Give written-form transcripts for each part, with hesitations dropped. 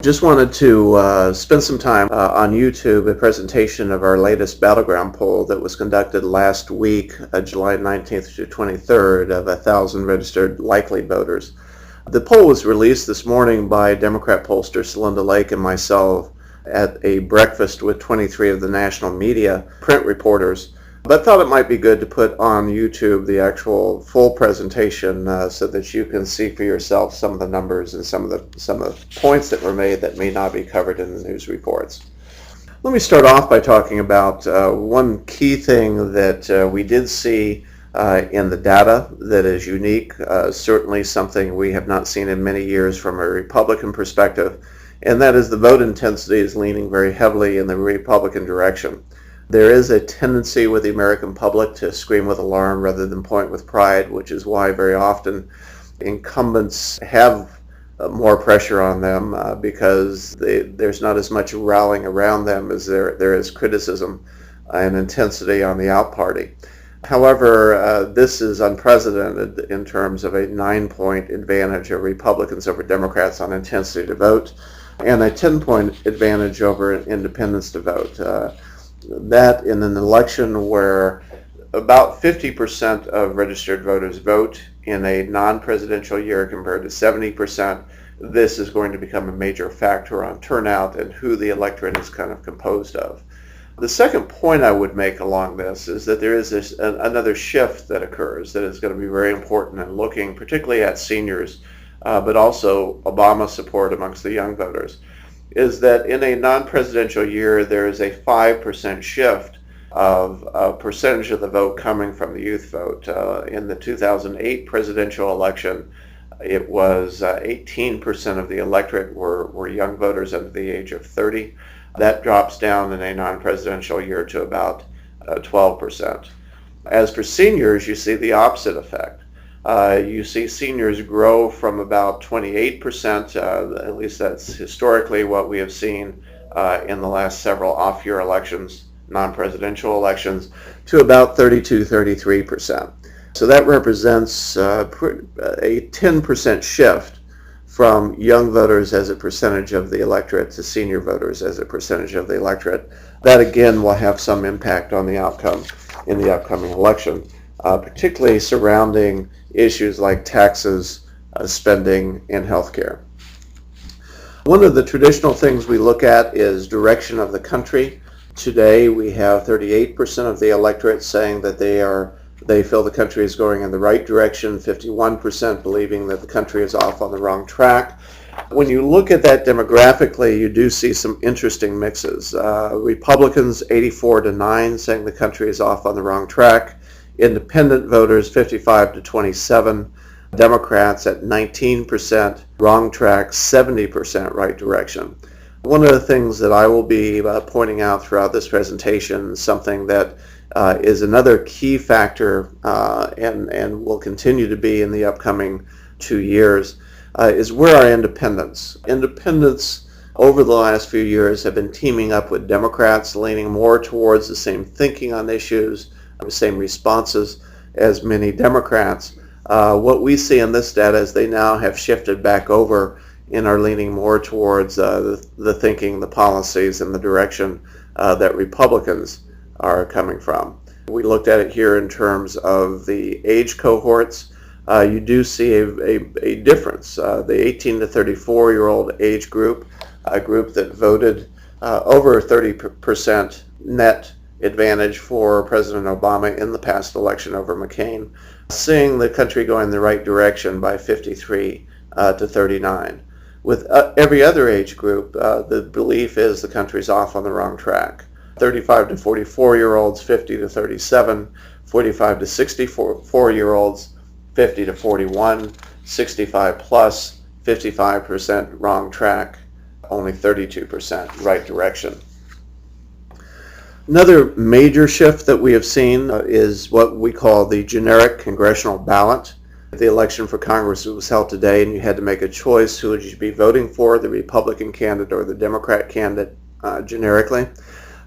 Just wanted to spend some time on YouTube, a presentation of our latest Battleground poll that was conducted last week, July 19th to 23rd, of 1,000 registered likely voters. The poll was released this morning by Democrat pollster Celinda Lake and myself at a breakfast with 23 of the national media print reporters, but thought it might be good to put on YouTube the actual full presentation so that you can see for yourself some of the numbers and some of the points that were made that may not be covered in the news reports. Let me start off by talking about one key thing that we did see in the data that is unique, certainly something we have not seen in many years from a Republican perspective, and that is the vote intensity is leaning very heavily in the Republican direction. There is a tendency with the American public to scream with alarm rather than point with pride, which is why very often incumbents have more pressure on them because there's not as much rallying around them as there is criticism and intensity on the out party. However, this is unprecedented in terms of a 9-point advantage of Republicans over Democrats on intensity to vote and a 10-point advantage over independents to vote. That in an election where about 50% of registered voters vote in a non-presidential year compared to 70%, this is going to become a major factor on turnout and who the electorate is kind of composed of. The second point I would make along this is that there is another shift that occurs that is going to be very important in looking particularly at seniors, but also Obama support amongst the young voters, is that in a non-presidential year there is a 5% shift of a percentage of the vote coming from the youth vote. In the 2008 presidential election, it was 18% of the electorate were young voters under the age of 30. That drops down in a non-presidential year to about 12%. As for seniors, you see the opposite effect. You see seniors grow from about 28%, at least that's historically what we have seen in the last several off-year elections, non-presidential elections, to about 33%. So that represents a 10% shift from young voters as a percentage of the electorate to senior voters as a percentage of the electorate. That again will have some impact on the outcome in the upcoming election, particularly surrounding issues like taxes, spending, and healthcare. One of the traditional things we look at is direction of the country. Today we have 38% of the electorate saying that they feel the country is going in the right direction, 51% believing that the country is off on the wrong track. When you look at that demographically, you do see some interesting mixes. Republicans 84-9 saying the country is off on the wrong track. Independent voters 55 to 27, Democrats at 19%, wrong track 70% right direction. One of the things that I will be pointing out throughout this presentation, something that is another key factor and will continue to be in the upcoming 2 years, is where are independents. Independents over the last few years have been teaming up with Democrats, leaning more towards the same thinking on issues, the same responses as many Democrats. What we see in this data is they now have shifted back over and are leaning more towards the thinking, the policies, and the direction that Republicans are coming from. We looked at it here in terms of the age cohorts. You do see a difference. The 18 to 34-year-old age group, a group that voted over 30% net advantage for President Obama in the past election over McCain, seeing the country going in the right direction by 53 to 39. With every other age group, the belief is the country's off on the wrong track. 35 to 44-year-olds, 50 to 37, 45 to 64-year-olds, 50 to 41, 65 plus, 55% wrong track, only 32% right direction. Another major shift that we have seen is what we call the generic congressional ballot. The election for Congress was held today, and you had to make a choice who would you be voting for, the Republican candidate or the Democrat candidate generically.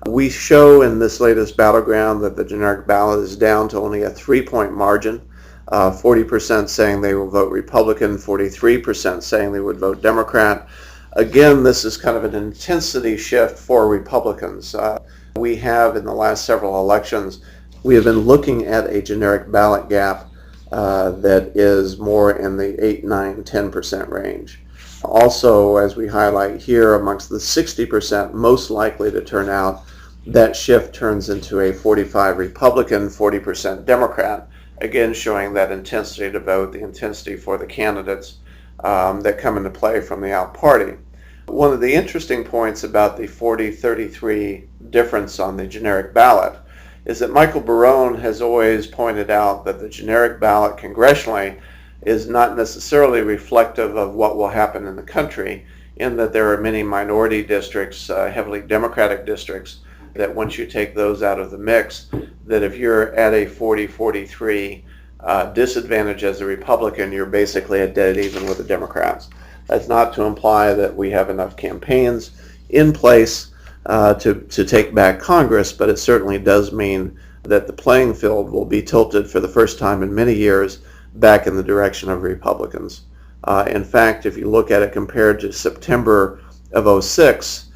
We show in this latest Battleground that the generic ballot is down to only a 3-point margin. 40% saying they will vote Republican, 43% saying they would vote Democrat. Again, this is kind of an intensity shift for Republicans. We have, in the last several elections, we have been looking at a generic ballot gap that is more in the 8, 9, 10% range. Also, as we highlight here, amongst the 60% most likely to turn out, that shift turns into a 45 Republican, 40% Democrat, again showing that intensity to vote, the intensity for the candidates that come into play from the out party. One of the interesting points about the 40-33 difference on the generic ballot is that Michael Barone has always pointed out that the generic ballot congressionally is not necessarily reflective of what will happen in the country, in that there are many minority districts, heavily Democratic districts, that once you take those out of the mix, that if you're at a 40-43 disadvantage as a Republican, you're basically at dead even with the Democrats. That's not to imply that we have enough campaigns in place to take back Congress, but it certainly does mean that the playing field will be tilted for the first time in many years back in the direction of Republicans. In fact, if you look at it compared to September of 06,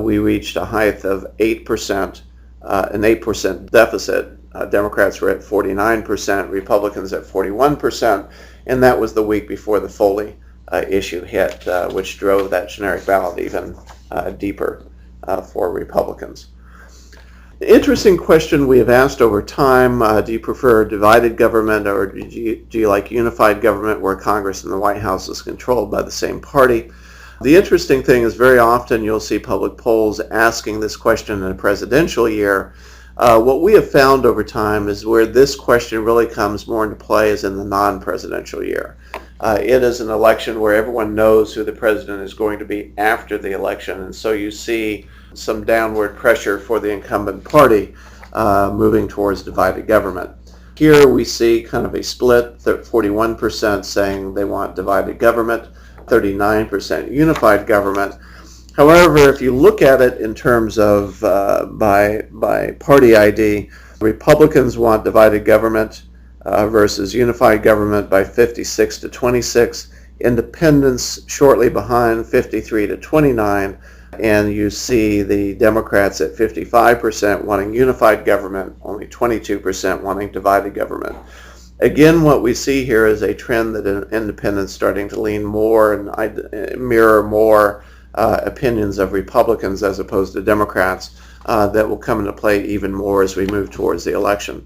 we reached a height of 8%, an 8% deficit. Democrats were at 49%, Republicans at 41%, and that was the week before the Foley issue hit, which drove that generic ballot even deeper for Republicans. The interesting question we have asked over time, do you prefer divided government or do you like unified government where Congress and the White House is controlled by the same party? The interesting thing is very often you'll see public polls asking this question in a presidential year. What we have found over time is where this question really comes more into play is in the non-presidential year. It is an election where everyone knows who the president is going to be after the election, and so you see some downward pressure for the incumbent party moving towards divided government. Here we see kind of a split, 41% saying they want divided government, 39% unified government. However, if you look at it in terms of by party ID, Republicans want divided government versus unified government by 56 to 26, independents shortly behind, 53 to 29, and you see the Democrats at 55% wanting unified government, only 22% wanting divided government. Again, what we see here is a trend that independents starting to lean more and mirror more opinions of Republicans as opposed to Democrats that will come into play even more as we move towards the election.